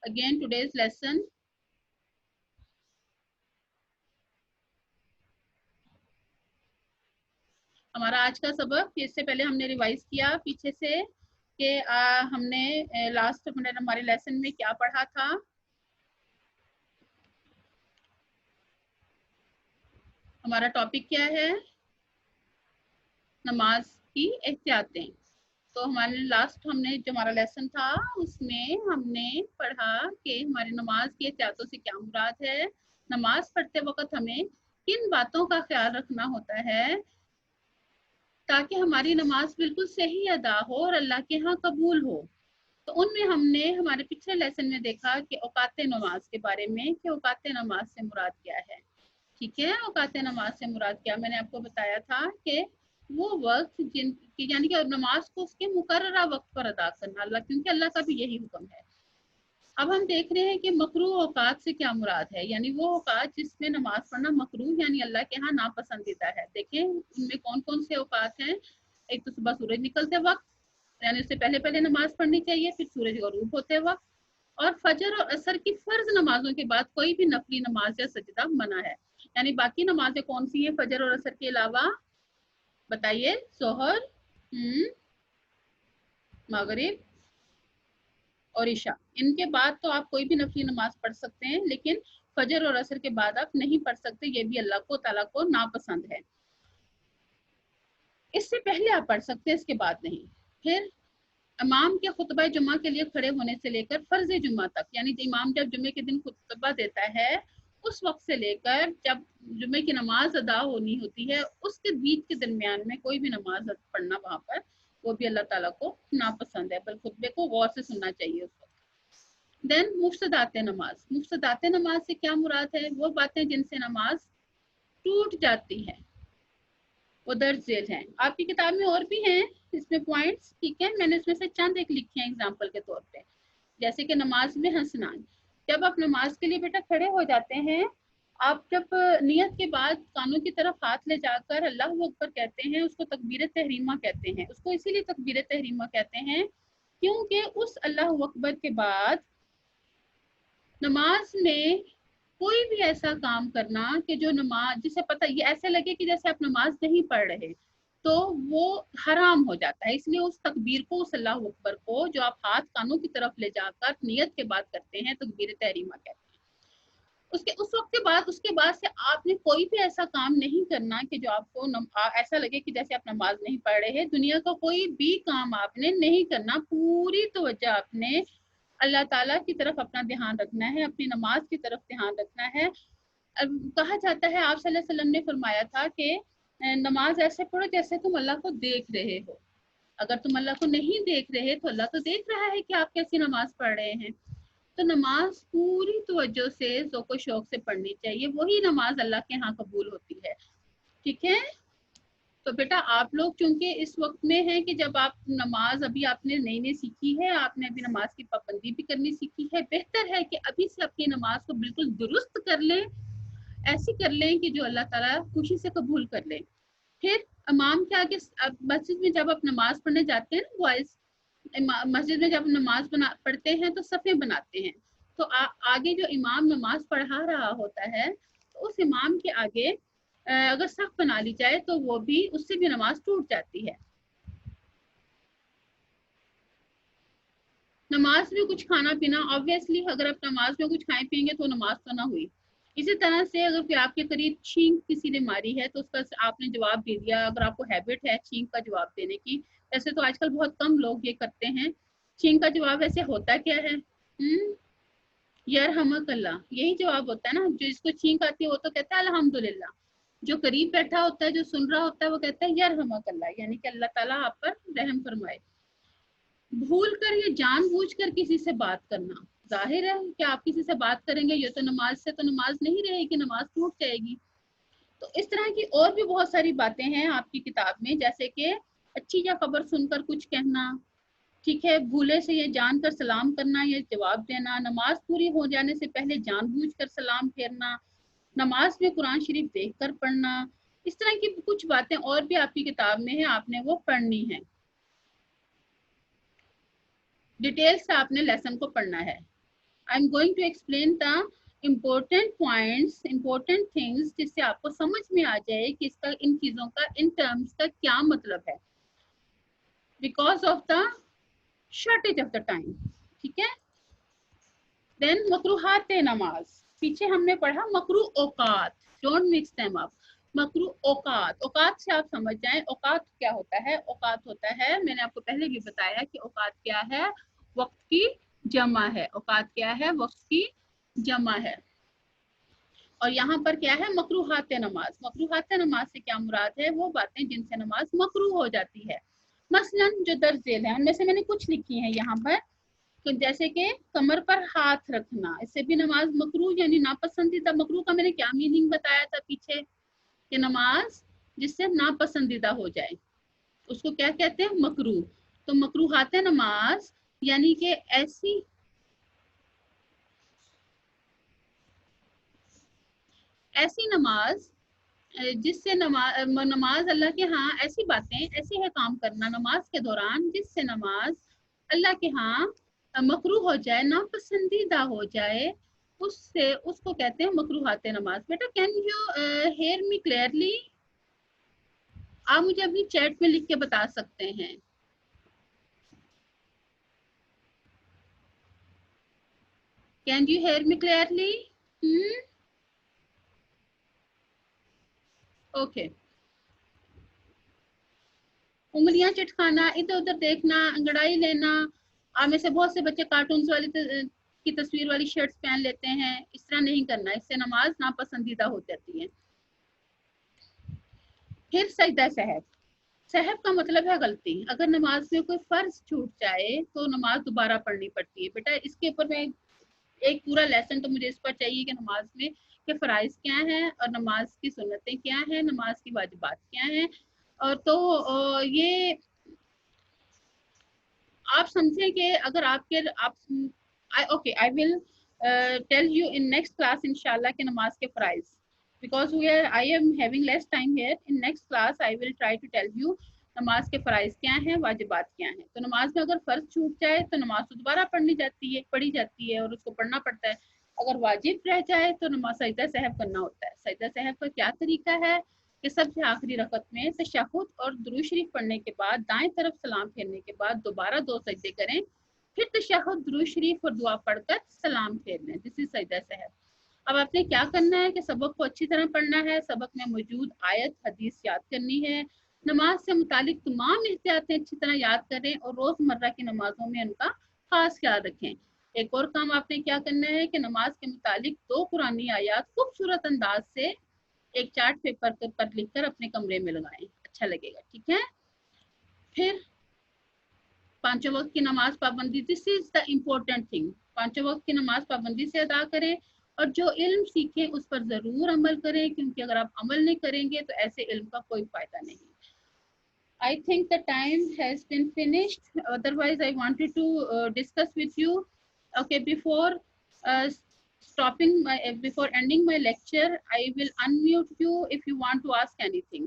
again today's lesson. हमारा आज का सबक, इससे पहले हमने रिवाइज किया पीछे से कि हमने लास्ट हमारे लेसन में क्या पढ़ा था। हमारा टॉपिक क्या है? नमाज की एहतियातें। तो हमारे लास्ट हमने जो हमारा लेसन था उसमें हमने पढ़ा कि हमारी नमाज की एहतियातों से क्या मुराद है। नमाज पढ़ते वक्त हमें किन बातों का ख्याल रखना होता है ताकि हमारी नमाज बिल्कुल सही अदा हो और अल्लाह के यहाँ कबूल हो। तो उनमें हमने हमारे पिछले लेसन में देखा कि औकात नमाज के बारे में कि औकात नमाज से मुराद क्या है। ठीक है, औकात नमाज से मुराद क्या, मैंने आपको बताया था कि वो वक्त जिनकी यानी कि नमाज को उसके मुकर्ररा वक्त पर अदा करना, अल्लाह क्योंकि अल्लाह का भी यही हुक्म है। अब हम देख रहे हैं कि मकरूह औकात से क्या मुराद है, यानी वो औकात जिसमें नमाज पढ़ना मकरूह यानी अल्लाह के यहाँ नापसंदीदा है। देखें उनमें कौन कौन से औकात हैं। एक तो सुबह सूरज निकलते वक्त यानी उससे पहले पहले नमाज पढ़नी चाहिए, फिर सूरज गरूब होते वक्त, और फजर और असर की फर्ज नमाजों के बाद कोई भी नफली नमाज या सजदा मना है। यानी बाकी नमाजें कौन सी हैं फजर और असर के अलावा? बताइए। जोहर, मगरिब और इशा, इनके बाद तो आप कोई भी नफली नमाज पढ़ सकते हैं, लेकिन फजर और असर के बाद आप नहीं पढ़ सकते, ये भी अल्लाह को ताला को नापसंद है। इससे पहले आप पढ़ सकते हैं, इसके बाद नहीं। फिर इमाम के खुतबा जुमा के लिए खड़े होने से लेकर फर्ज जुमा तक, यानी इमाम जब जुमे के दिन खुतबा देता है उस वक्त से लेकर जब जुमे की नमाज अदा होनी होती है उसके बीच के दरमियान में कोई भी नमाज पढ़ना वहां पर वो भी अल्लाह ताला को नापसंद है, पर खुतबे को गौर से सुनना चाहिए उस वक्त। देन मुफ्सदात नमाज। मुफ्सदात नमाज से क्या मुराद है? वो बातें जिनसे नमाज टूट जाती है, वो दर्ज झेल हैं। आपकी किताब में और भी हैं इसमें पॉइंट्स, ठीक है, मैंने इसमें से चंद एक लिखे हैं एग्जांपल के तौर पे। जैसे कि नमाज में हंसना। जब आप नमाज के लिए बेटा खड़े हो जाते हैं, आप जब नियत के बाद कानों की तरफ हाथ ले जाकर अल्लाह अकबर कहते हैं, उसको तकबीर तहरीमा कहते हैं। उसको इसीलिए तकबीर तहरीमा कहते हैं क्योंकि उस अल्लाह अकबर के बाद नमाज में कोई भी ऐसा काम करना कि जो नमाज जिसे पता ये ऐसे लगे कि जैसे आप नमाज नहीं पढ़ रहे, तो वो हराम हो जाता है। इसलिए उस तकबीर को, उस अल्लाह अकबर को जो आप हाथ कानों की तरफ ले जाकर नियत के बाद करते हैं, तकबीर तहरीमा कहते हैं। उसके उस वक्त के बाद उसके बाद से आपने कोई भी ऐसा काम नहीं करना कि जो आपको ऐसा लगे कि जैसे आप नमाज नहीं पढ़ रहे। दुनिया का कोई भी काम आपने नहीं करना, पूरी तवज्जो आपने अल्लाह ताला की तरफ अपना ध्यान रखना है, अपनी नमाज की तरफ ध्यान रखना है। कहा जाता है आप सल्लल्लाहु अलैहि वसल्लम ने फरमाया था कि नमाज ऐसे पढ़ो जैसे तुम अल्लाह को देख रहे हो। अगर तुम अल्लाह को नहीं देख रहे तो अल्लाह तो देख रहा है कि आप कैसी नमाज पढ़ रहे हैं। तो नमाज पूरी तवज्जो से ज़ौक़ शौक से पढ़नी चाहिए, वही नमाज अल्लाह के यहाँ कबूल होती है। ठीक है, तो बेटा आप लोग चूंकि इस वक्त में हैं कि जब आप नमाज अभी आपने नई नई सीखी है, आपने अभी नमाज की पाबंदी भी करनी सीखी है, बेहतर है कि अभी से अपनी नमाज को बिल्कुल दुरुस्त कर लें, ऐसी कर लें कि जो अल्लाह ताला खुशी से कबूल कर ले। फिर इमाम के आगे मस्जिद में जब आप नमाज पढ़ने जाते हैं ना बॉयज, मस्जिद में जब नमाज पढ़ते हैं तो सफ़े बनाते हैं। तो आगे जो इमाम नमाज पढ़ा रहा होता है तो उस इमाम के आगे अगर सफ बना ली जाए तो वो भी, उससे भी नमाज टूट जाती है। नमाज में कुछ खाना पीना, ऑब्वियसली अगर आप नमाज में कुछ खाए पिएंगे तो नमाज तो ना हुई। इसी तरह से अगर कोई आपके करीब छींक किसी ने मारी है तो उसका आपने जवाब दे दिया, अगर आपको हैबिट है छींक का जवाब देने की, वैसे तो आजकल बहुत कम लोग ये करते हैं। छींक का जवाब वैसे होता क्या है? यरहमकल्ला, यही जवाब होता है ना। जो जिसको छींक आती है वो तो कहता है अल्हम्दुलिल्लाह, जो करीब बैठा होता है, जो सुन रहा होता है, वो कहता है यरहमकल्ला, यानी कि अल्लाह ताला आप पर रहम फरमाए। भूल कर या जानबूझकर किसी से बात करना, जाहिर है कि आप किसी से बात करेंगे ये तो नमाज से तो नमाज नहीं रहेगी, नमाज टूट जाएगी। तो इस तरह की और भी बहुत सारी बातें हैं आपकी किताब में, जैसे कि अच्छी या खबर सुनकर कुछ कहना, ठीक है, भूले से ये जानकर सलाम करना या जवाब देना, नमाज पूरी हो जाने से पहले जानबूझकर सलाम फेरना, नमाज में कुरान शरीफ देखकर पढ़ना। इस तरह की कुछ बातें और भी आपकी किताब में है, आपने वो पढ़नी है। डिटेल से आपने लेसन को पढ़ना है। I am going to explain the important points, important things, जिससे आपको समझ में आ जाए कि इसका, इन चीजों का, इन टर्म्स का क्या मतलब है, because of the shortage of the time. ठीक है। देन मकरूहात नमाज, पीछे हमने पढ़ा मकरू औकात, don't mix them up. Makru औकात, औकात से आप समझ जाएं औकात क्या होता है। औकात होता है, मैंने आपको पहले भी बताया कि औकात क्या है, वक्त की जमा है। औकात क्या है, वक्त की जमा है। और यहाँ पर क्या है, मकरूहात नमाज। मकरूहात नमाज से क्या मुराद है, वो बातें जिनसे नमाज मकरू हो जाती है। मसलन जो दर्ज झेल है उनमें से मैंने कुछ लिखी है यहाँ पर, जैसे कि कमर पर हाथ रखना, इससे भी नमाज मकरू यानी नापसंदीदा। मकरू का मैंने क्या मीनिंग बताया था पीछे, कि नमाज जिससे नापसंदीदा हो जाए उसको क्या कहते हैं, मकरू। तो मकरूहात नमाज यानी कि ऐसी नमाज जिससे नमाज अल्लाह के यहाँ, ऐसी बातें, ऐसे है काम करना नमाज के दौरान जिससे नमाज अल्लाह के यहाँ मकरू हो जाए, नापसंदीदा हो जाए, उससे, उसको कहते हैं मकरूहात नमाज। बेटा can you hear me clearly? आप मुझे अपनी चैट में लिख के बता सकते हैं। Can you hear me clearly? Okay. उंगलियां चिटकाना, इधर उधर देखना, अंगड़ाई लेना। आप में से बहुत से बच्चे कार्टून वाली की तस्वीर वाली शर्ट्स पहन लेते हैं, इस तरह नहीं करना, इससे नमाज नापसंदीदा हो जाती है। फिर सजदा सहव। सहव का मतलब है गलती। अगर नमाज में कोई फर्ज छूट जाए तो नमाज दोबारा पढ़नी पड़ती है। बेटा इसके ऊपर मैं एक पूरा लेसन तो मुझे इस पर चाहिए कि नमाज में के फराइज क्या हैं और नमाज की सुन्नतें क्या हैं, नमाज की वाजिबात क्या हैं। और तो ये आप समझें कि अगर आपके आप okay, I will tell you in next class इंशाल्लाह के नमाज के फराइज, because we are I am having less time here. In next class I will try to tell you नमाज के फराइज क्या हैं, वाजिबात क्या हैं। तो नमाज में अगर फर्ज छूट जाए तो नमाज तो दोबारा पढ़ी जाती है और उसको पढ़ना पड़ता है। अगर वाजिब रह जाए तो नमाज सजदा सहव करना होता है। सजदा सहव का क्या तरीका है कि सबसे आखिरी रकत में तशहुद और दुरूद शरीफ पढ़ने के बाद दाएं तरफ सलाम फेरने के बाद दोबारा 2 सजदे करें, फिर तशहुद, दुरूद शरीफ और दुआ पढ़कर सलाम फेर लें। दिस इज सजदा सहव। अब आपने क्या करना है कि सबक को अच्छी तरह पढ़ना है, सबक में मौजूद आयत हदीस याद करनी है, नमाज से मुतालिक तमाम एहतियातें अच्छी तरह याद करें और रोजमर्रा की नमाजों में उनका खास ख्याल रखें। एक और काम आपने क्या करना है कि नमाज के मुतालिक 2 कुरानी आयात खूबसूरत अंदाज से एक चार्ट पेपर पर लिखकर अपने कमरे में लगाएं, अच्छा लगेगा। ठीक है। फिर 5 वक्त की नमाज पाबंदी, this is the important thing. 5 वक्त की नमाज पाबंदी से अदा करें और जो इल्म सीखें उस पर जरूर अमल करें, क्योंकि अगर आप अमल नहीं करेंगे तो ऐसे इल्म का कोई फायदा नहीं। I think the time has been finished. Otherwise, I wanted to discuss with you. Okay, uh, before ending my lecture, I will unmute you if you want to ask anything.